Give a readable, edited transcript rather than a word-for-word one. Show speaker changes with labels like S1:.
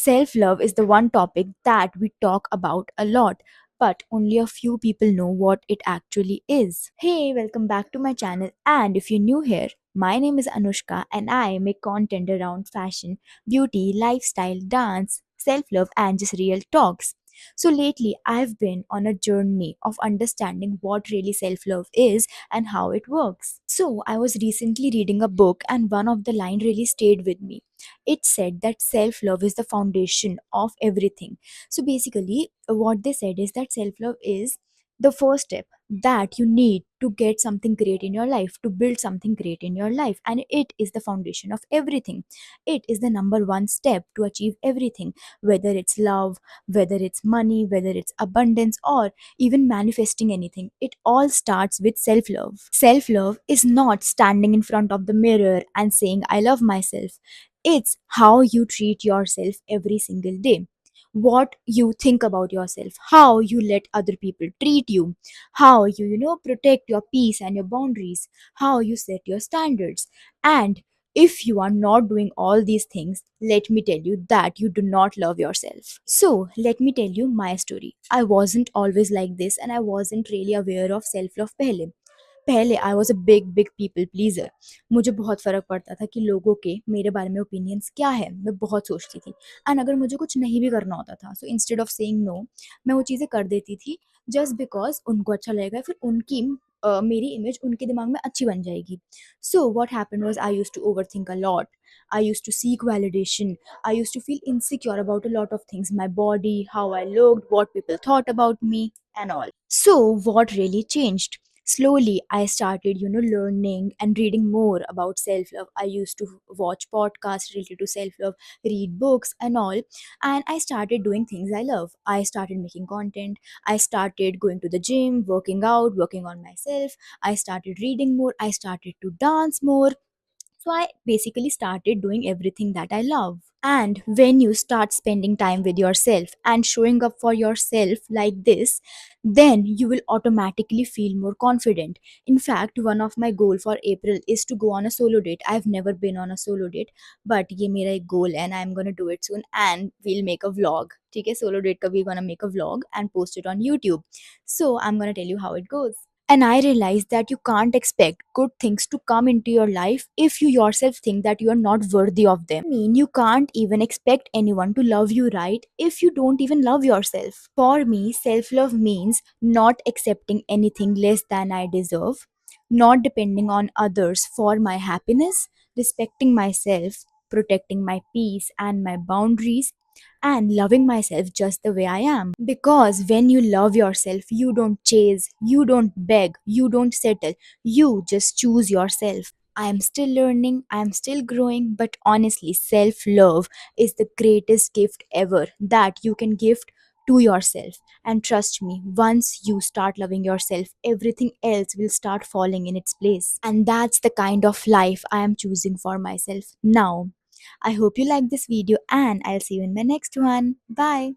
S1: Self love is the one topic that we talk about a lot, but only a few people know what it actually is. Hey, welcome back to my channel. And if you're new here, my name is Anushka and I make content around fashion, beauty, lifestyle, dance, self love, and just real talks. So lately, I've been on a journey of understanding what really self love is and how it works. So, I was recently reading a book, and one of the line really stayed with me. It said that self love is the foundation of everything. So basically, what they said is that self love is the first step that you need to get something great in your life, to build something great in your life, and it is the foundation of everything. It is the number one step to achieve everything, whether it's love, whether it's money, whether it's abundance, or even manifesting anything. It all starts with self love. Self love is not standing in front of the mirror and saying, I love myself. It's how you treat yourself every single day. What you think about yourself, how you let other people treat you, how you protect your peace and your boundaries, how you set your standards. And if you are not doing all these things, let me tell you that you do not love yourself. So, let me tell you my story. I wasn't always like this and I wasn't really aware of self love pehle. पहले I was a big big people pleaser. मुझे बहुत फ़र्क पड़ता था कि लोगों के मेरे बारे में ओपिनियंस क्या है, मैं बहुत सोचती थी। एंड अगर मुझे कुछ नहीं भी करना होता था, so instead of saying no, मैं वो चीज़ें कर देती थी जस्ट बिकॉज उनको अच्छा लगेगा, फिर उनकी मेरी इमेज उनके दिमाग में अच्छी बन जाएगी। So what happen was I used to overthink a lot, I used to seek validation, I used to feel insecure about a lot of things, my body, how I looked, what people thought about me and all. So, what really changed? Slowly, I started, learning and reading more about self love. I used to watch podcasts related to self love, read books, and all. And I started doing things I love. I started making content. I started going to the gym, working out, working on myself. I started reading more. I started to dance more. So I basically started doing everything that I love. And when you start spending time with yourself and showing up for yourself like this, then you will automatically feel more confident. In fact, one of my goal for April is to go on a solo date. I've never been on a solo date, but ये मेरा एक goal and I'm gonna do it soon and we'll make a vlog. ठीक है, solo date का we're gonna make a vlog and post it on YouTube. So I'm gonna tell you how it goes. And I realized that you can't expect good things to come into your life if you yourself think that you are not worthy of them. I mean, you can't even expect anyone to love you right if you don't even love yourself. For me, self love means not accepting anything less than I deserve, not depending on others for my happiness, respecting myself, protecting my peace and my boundaries, and loving myself just the way I am. Because when you love yourself, you don't chase, you don't beg, you don't settle, you just choose yourself. I am still learning, I am still growing, but honestly, self love is the greatest gift ever that you can gift to yourself. And trust me, once you start loving yourself, everything else will start falling in its place. And that's the kind of life I am choosing for myself now. I hope you like this video and I'll see you in my next one. Bye.